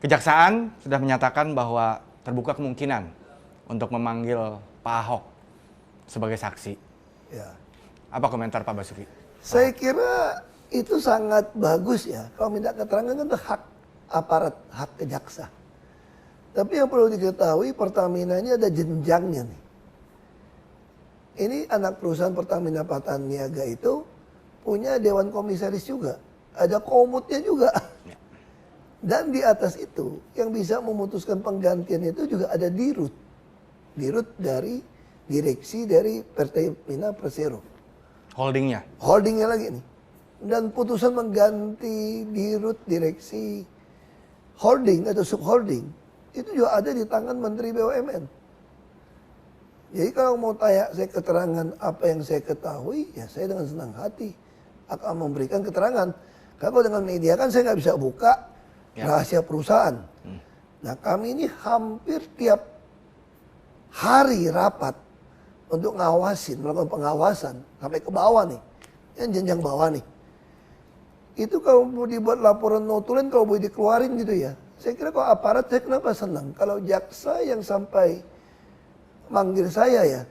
Kejaksaan sudah menyatakan bahwa terbuka kemungkinan untuk memanggil Pak Ahok sebagai saksi. Ya. Apa komentar Pak Basuki? Saya kira itu sangat bagus ya. Kalau minta keterangan kan itu hak aparat, hak kejaksa. Tapi yang perlu diketahui Pertamina ini ada jenjangnya nih. Ini anak perusahaan Pertamina Patraniaga itu punya dewan komisaris juga. Ada komutnya juga. Dan di atas itu yang bisa memutuskan penggantian itu juga ada dirut. Dirut dari direksi dari Pertamina Persero. Holdingnya? Holdingnya lagi nih. Dan putusan mengganti dirut direksi holding atau subholding itu juga ada di tangan Menteri BUMN. Jadi kalau mau tanya saya keterangan apa yang saya ketahui, ya saya dengan senang hati akan memberikan keterangan. Kalau dengan media kan saya nggak bisa buka rahasia perusahaan. Nah kami ini hampir tiap hari rapat untuk ngawasin, melakukan pengawasan sampai ke bawah nih, yang jenjang bawah nih. Itu kalau mau dibuat laporan notulen, kalau boleh dikeluarin gitu ya. Saya kira kalau aparat saya kenapa senang. Kalau jaksa yang sampai manggil saya ya,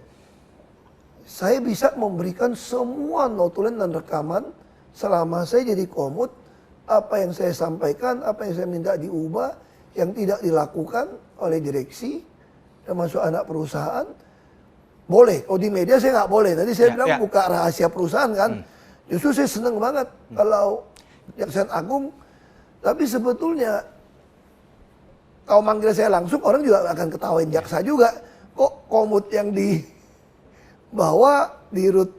saya bisa memberikan semua notulen dan rekaman selama saya jadi komut. Apa yang saya sampaikan, apa yang saya minta diubah, yang tidak dilakukan oleh direksi, termasuk anak perusahaan, boleh. Kalau di media saya nggak boleh. Tadi saya bilang buka rahasia perusahaan kan. Justru saya senang banget kalau Jaksa Agung. Tapi sebetulnya kalau manggil saya langsung, orang juga akan ketawain jaksa juga. Kok komut yang dibawa di rut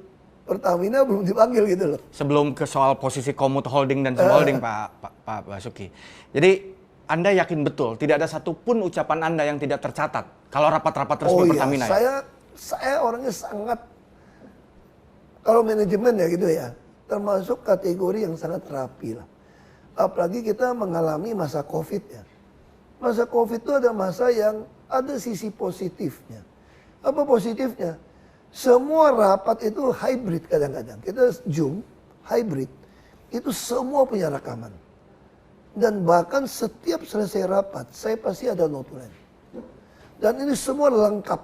Pertamina belum dipanggil gitu loh. Sebelum ke soal posisi komut holding dan subholding Pak Basuki. Jadi Anda yakin betul tidak ada satupun ucapan Anda yang tidak tercatat kalau rapat-rapat resmi Pertamina? Saya orangnya sangat, kalau manajemen ya gitu ya, termasuk kategori yang sangat rapi lah. Apalagi kita mengalami masa Covid ya. Masa Covid itu ada masa yang ada sisi positifnya. Apa positifnya? Semua rapat itu hybrid kadang-kadang. Kita Zoom, hybrid. Itu semua punya rekaman. Dan bahkan setiap selesai rapat, saya pasti ada notulen. Dan ini semua lengkap.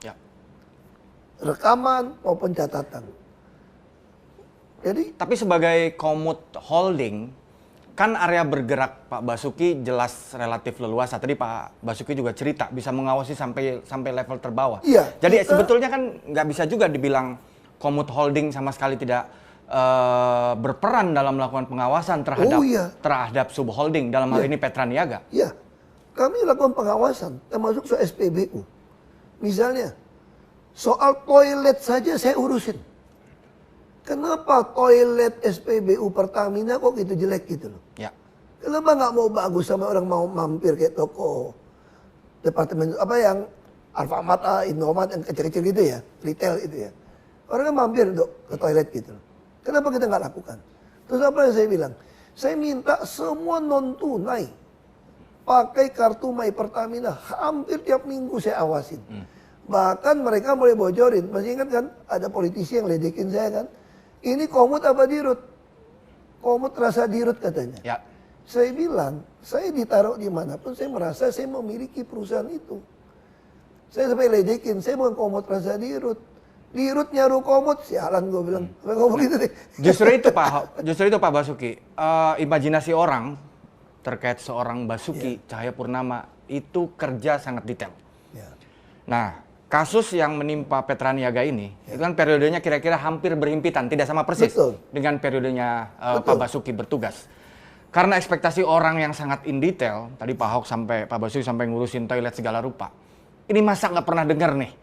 Ya. Rekaman maupun catatan. Jadi, tapi sebagai komut holding, kan area bergerak Pak Basuki jelas relatif leluasa. Tadi Pak Basuki juga cerita bisa mengawasi sampai level terbawah. Iya, jadi sebetulnya kan nggak bisa juga dibilang komut holding sama sekali tidak berperan dalam melakukan pengawasan terhadap subholding dalam hal ini Petraniaga. Iya, kami lakukan pengawasan termasuk soal SPBU. Misalnya soal toilet saja saya urusin. Kenapa toilet SPBU Pertamina kok gitu jelek gitu loh? Ya. Kenapa nggak mau bagus sama orang mau mampir kayak toko departemen apa yang Alfamart, Indomaret yang kecil-kecil gitu ya, retail itu ya. Orang kan mampir untuk ke toilet gitu loh. Kenapa kita nggak lakukan? Terus apa yang saya bilang? Saya minta semua non tunai pakai kartu My Pertamina, hampir tiap minggu saya awasin. Bahkan mereka boleh bocorin. Masih ingat kan ada politisi yang ledekin saya kan? Ini komut apa dirut? Komut rasa dirut katanya. Ya. Saya bilang, saya ditaruh dimanapun, saya merasa saya memiliki perusahaan itu. Saya sampai ledekin, saya bukan komut rasa dirut. Dirut nyaru komut, sialan gue bilang. Ngomong gitu deh. Justru itu Pak Basuki, imajinasi orang terkait seorang Basuki Cahayapurnama itu kerja sangat detail. Ya. Nah, kasus yang menimpa Petraniaga ini, itu kan periodenya kira-kira hampir berhimpitan, tidak sama persis dengan periodenya Pak Basuki bertugas. Karena ekspektasi orang yang sangat in detail, tadi Pak Basuki sampai ngurusin toilet segala rupa. Ini masa nggak pernah dengar nih,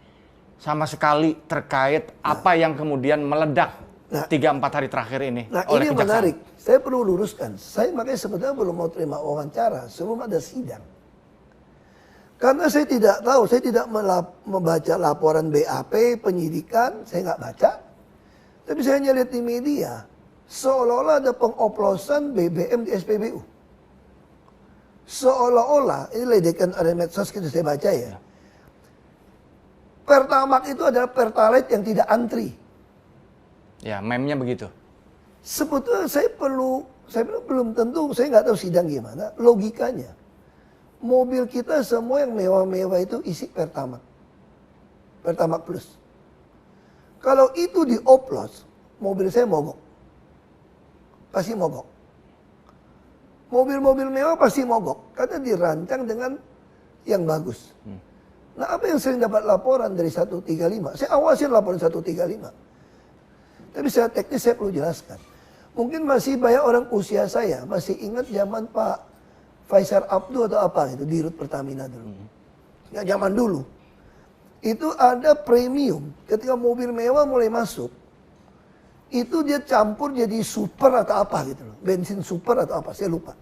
sama sekali terkait apa yang kemudian meledak 3-4 hari terakhir ini oleh ini kejaksaan. menarik, saya perlu luruskan. Saya makanya sebetulnya belum mau terima wawancara sebelum ada sidang. Karena saya tidak tahu, saya tidak membaca laporan BAP, penyidikan, saya nggak baca. Tapi saya hanya lihat di media, seolah-olah ada pengoplosan BBM di SPBU. Seolah-olah, ini ledekan ada medsos kita saya baca ya. Pertamax itu adalah Pertalite yang tidak antri. Ya, meme-nya begitu. Sebetulnya saya bilang belum tentu, saya nggak tahu sidang gimana, logikanya. mobil kita semua yang mewah-mewah itu isi Pertamax. Pertamax Plus. Kalau itu dioplos, mobil saya mogok. Pasti mogok. Mobil-mobil mewah pasti mogok. Karena dirancang dengan yang bagus. Nah, apa yang sering dapat laporan dari 135? Saya awasin laporan 135. Tapi secara teknis saya perlu jelaskan. Mungkin masih banyak orang usia saya masih ingat zaman Pak Faisal Abdul atau apa gitu, di Rut Pertamina dulu. Ya, zaman dulu. Itu ada premium. Ketika mobil mewah mulai masuk, itu dia campur jadi super atau apa gitu loh. Bensin super atau apa, saya lupa.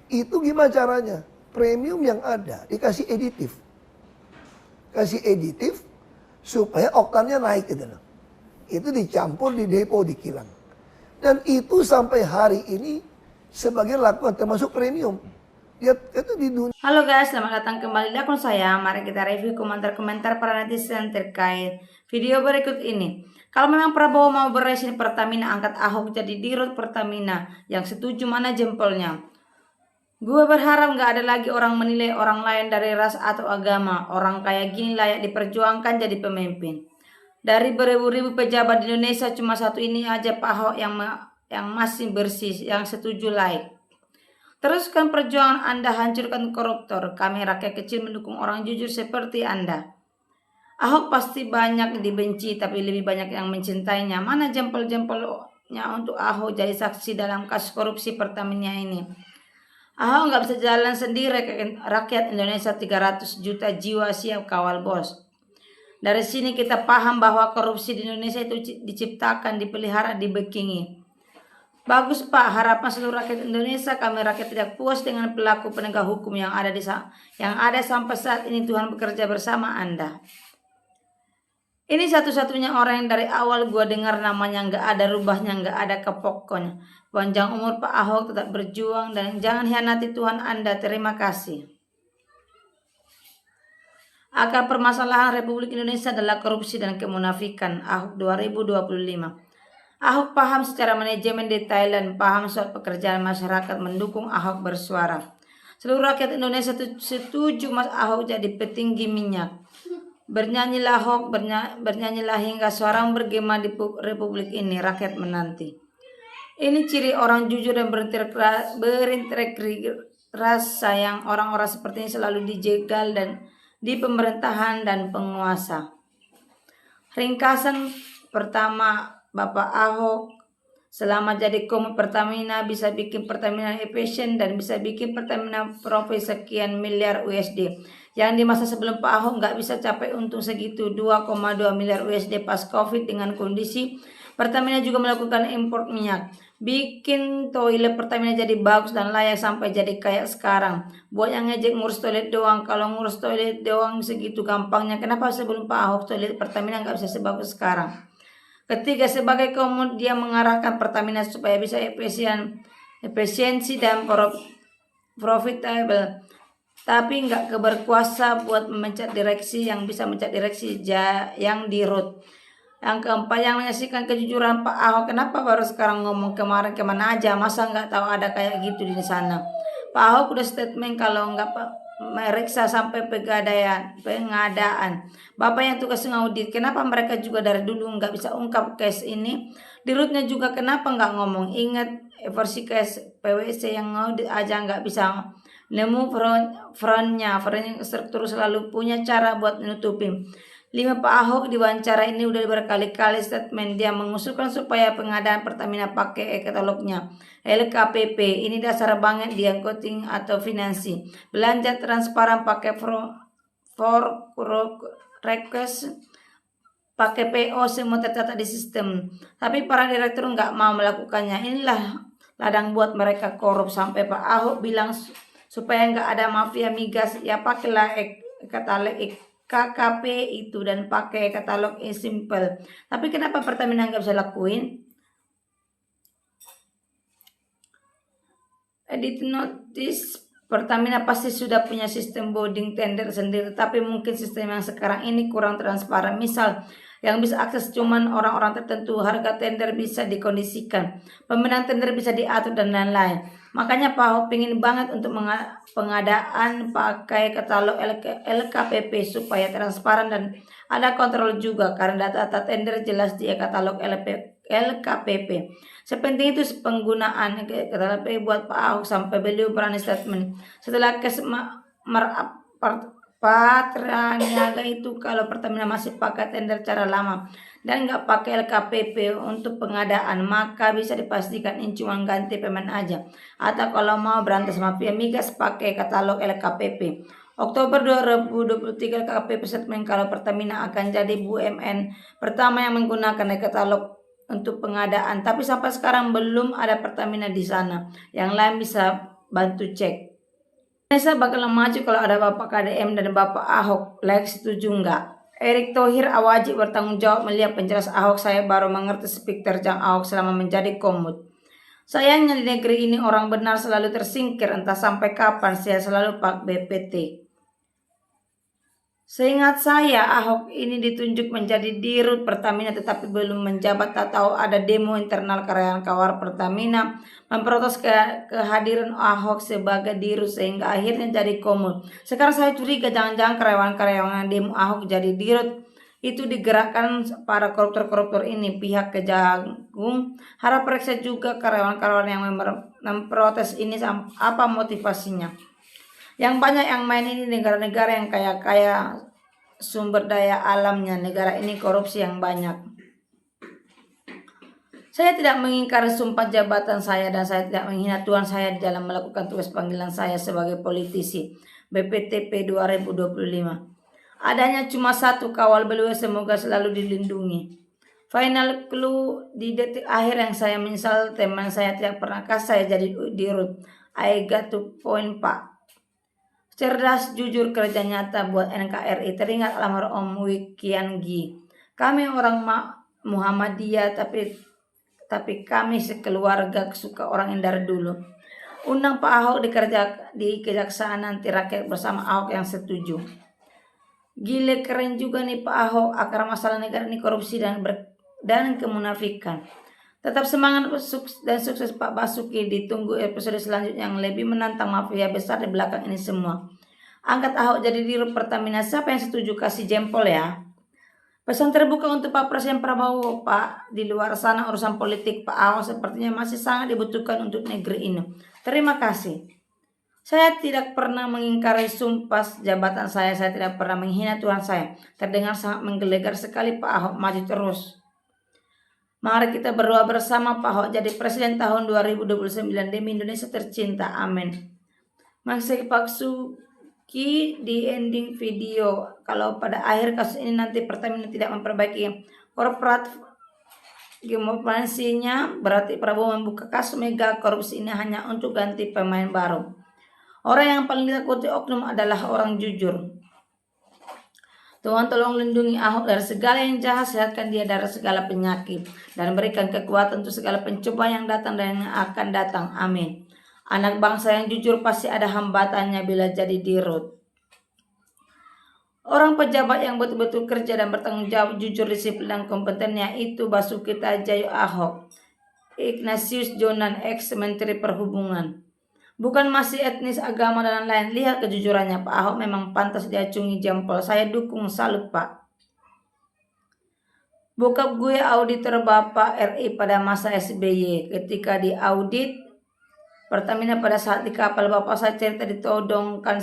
Itu gimana caranya? Premium yang ada dikasih aditif. Kasih aditif supaya oktannya naik gitu loh. Itu dicampur di depo di kilang. Dan itu sampai hari ini sebagian lakukan termasuk premium. Dia itu di dunia. Halo guys, selamat datang kembali di akun saya. Mari kita review komentar-komentar para netizen terkait video berikut ini. Kalau memang Prabowo mau beresin Pertamina, angkat Ahok jadi dirut Pertamina. Yang setuju mana jempolnya? Gue berharap gak ada lagi orang menilai orang lain dari ras atau agama. Orang kayak gini layak diperjuangkan jadi pemimpin. Dari beribu-ribu pejabat di Indonesia cuma satu ini aja Pak Ahok yang masih bersih, yang setuju like. Teruskan perjuangan Anda, hancurkan koruptor. Kami rakyat kecil mendukung orang jujur seperti Anda. Ahok pasti banyak dibenci tapi lebih banyak yang mencintainya. Mana jempol-jempolnya untuk Ahok jadi saksi dalam kasus korupsi Pertamina ini? Ahok nggak bisa jalan sendiri, rakyat Indonesia 300 juta jiwa siap kawal bos. Dari sini kita paham bahwa korupsi di Indonesia itu diciptakan, dipelihara, dibekingi. Bagus Pak, harapan seluruh rakyat Indonesia. Kami rakyat tidak puas dengan pelaku penegak hukum yang ada sampai saat ini. Tuhan bekerja bersama Anda. Ini satu-satunya orang yang dari awal gua dengar namanya nggak ada rubahnya, nggak ada kepokoknya. Panjang umur Pak Ahok, tetap berjuang dan jangan hianati Tuhan Anda. Terima kasih. Akar permasalahan Republik Indonesia adalah korupsi dan kemunafikan. Ahok 2025. Ahok paham secara manajemen di Thailand, paham soal pekerjaan masyarakat, mendukung Ahok bersuara. Seluruh rakyat Indonesia setuju Mas Ahok jadi petinggi minyak. Bernyanyilah Ahok, bernyanyilah hingga suaramu bergema di Republik ini, rakyat menanti. Ini ciri orang jujur dan berintegritas. Sayang orang-orang seperti ini selalu dijegal dan di pemerintahan dan penguasa. Ringkasan pertama, Bapak Ahok selama jadi Komun Pertamina bisa bikin Pertamina efisien dan bisa bikin Pertamina profit sekian miliar USD. Yang di masa sebelum Pak Ahok nggak bisa capai untung segitu 2,2 miliar USD pas Covid dengan kondisi Pertamina juga melakukan impor minyak. Bikin toilet Pertamina jadi bagus dan layak sampai jadi kayak sekarang. Buat yang ngejek ngurus toilet doang. Kalau ngurus toilet doang segitu gampangnya, kenapa sebelum Pak Ahok toilet Pertamina nggak bisa sebagus sekarang? Ketiga, sebagai Komun dia mengarahkan Pertamina supaya bisa efisiensi dan profitable. Tapi nggak berkuasa buat memecat direksi yang bisa memecat direksi yang di root. Yang keempat, yang menyaksikan kejujuran Pak Ahok. Kenapa baru sekarang ngomong, kemarin kemana aja? Masa nggak tahu ada kayak gitu di sana? Pak Ahok udah statement kalau nggak meriksa sampai pengadaan. Bapak yang tugas ngaudit, kenapa mereka juga dari dulu nggak bisa ungkap case ini? Di rootnya juga kenapa nggak ngomong? Ingat versi case PwC yang ngaudit aja nggak bisa nemu frontnya struktur selalu punya cara buat nutupin. 5, Pak Ahok diwawancara ini udah berkali-kali statement dia mengusulkan supaya pengadaan Pertamina pakai katalognya LKPP. Ini dasar banget dia coding atau finansi. Belanja transparan pakai for request, pakai PO, semua tercatat di sistem. Tapi para direktur nggak mau melakukannya. Inilah ladang buat mereka korup. Sampai Pak Ahok bilang supaya nggak ada mafia migas, ya pakailah katalog KKP itu dan pakai katalog simple. Tapi kenapa Pertamina nggak bisa lakuin? Edit notice, Pertamina pasti sudah punya sistem bidding tender sendiri, tapi mungkin sistem yang sekarang ini kurang transparan. Misal, yang bisa akses cuman orang-orang tertentu, harga tender bisa dikondisikan, pemenang tender bisa diatur dan lain-lain. Makanya Pak Ahok pingin banget untuk pengadaan pakai katalog LKPP supaya transparan dan ada kontrol juga karena data tender jelas di katalog LKPP. Sepenting itu penggunaan KTP buat Pak Ahok sampai beliau berani statement setelah Patraniaga itu kalau Pertamina masih pakai tender cara lama dan nggak pakai LKPP untuk pengadaan, maka bisa dipastikan ini cuma ganti pemain aja. Atau kalau mau berantas mafia migas pakai katalog LKPP. Oktober 2023 LKPP statement kalau Pertamina akan jadi BUMN pertama yang menggunakan katalog untuk pengadaan. Tapi sampai sekarang belum ada Pertamina di sana. Yang lain bisa bantu cek. Indonesia bakal maju kalau ada Bapak KDM dan Bapak Ahok. Like setuju nggak? Erick Thohir Awaji bertanggung jawab melihat penjelasan Ahok. Saya baru mengerti speak terjang Ahok selama menjadi komut. Sayangnya di negeri ini orang benar selalu tersingkir entah sampai kapan. Saya selalu Pak BPT. Seingat saya Ahok ini ditunjuk menjadi dirut Pertamina tetapi belum menjabat. Tak tahu ada demo internal karyawan kawar Pertamina memprotes kehadiran Ahok sebagai dirut sehingga akhirnya jadi komut. Sekarang saya curiga jangan-jangan karyawan-karyawan demo Ahok jadi dirut itu digerakkan para koruptor-koruptor ini. Pihak Kejagung harap periksa juga karyawan-karyawan yang memprotes ini apa motivasinya. Yang banyak yang main ini negara-negara yang kaya-kaya sumber daya alamnya. Negara ini korupsi yang banyak. Saya tidak mengingkari sumpah jabatan saya dan saya tidak menghina Tuhan saya dalam melakukan tugas panggilan saya sebagai politisi BPTP 2025. Adanya cuma satu, kawal beliau semoga selalu dilindungi. Final clue di detik akhir yang saya menyesal teman saya tidak pernahkah saya jadi dirut. I got to point Pak. Cerdas, jujur, kerja nyata buat NKRI. Teringat almarhum Wikian Gi. Kami orang Muhammadiyah tapi kami sekeluarga suka orang yang dari dulu. Undang Pak Ahok di Kejaksaan nanti rakyat bersama Ahok yang setuju. Gile keren juga nih Pak Ahok. Akar masalah negara ini korupsi dan kemunafikan. Tetap semangat dan sukses Pak Basuki. Ditunggu episode selanjutnya yang lebih menantang mafia besar di belakang ini semua. Angkat Ahok jadi dirut Pertamina. Siapa yang setuju kasih jempol ya. Pesan terbuka untuk Pak Presiden Prabowo. Pak, di luar sana urusan politik Pak Ahok sepertinya masih sangat dibutuhkan untuk negeri ini. Terima kasih. Saya tidak pernah mengingkari sumpah jabatan saya. Saya tidak pernah menghina Tuhan saya. Terdengar sangat menggelegar sekali Pak Ahok maju terus. Mari kita berdoa bersama Pak Ahok jadi presiden tahun 2029 demi Indonesia tercinta. Amin. Masih Pak Suki di ending video. Kalau pada akhir kasus ini nanti Pertamina tidak memperbaiki korporat gimnasinya, berarti Prabowo membuka kasus mega korupsi ini hanya untuk ganti pemain baru. Orang yang paling ditakuti oknum adalah orang jujur. Tuhan tolong lindungi Ahok dari segala yang jahat, sehatkan dia dari segala penyakit, dan berikan kekuatan untuk segala pencobaan yang datang dan yang akan datang. Amin. Anak bangsa yang jujur pasti ada hambatannya bila jadi dirut. Orang pejabat yang betul-betul kerja dan bertanggung jawab, jujur, disiplin, dan kompetennya itu Basuki Tjahayono Ahok, Ignatius Jonan, ex-Menteri Perhubungan. Bukan masih etnis, agama, dan lain. Lihat kejujurannya. Pak Ahok memang pantas diacungi jempol. Saya dukung, salut Pak. Bokap gue auditor Bapak RI pada masa SBY. Ketika diaudit Pertamina pada saat di kapal, bapak saya cerita ditodongkan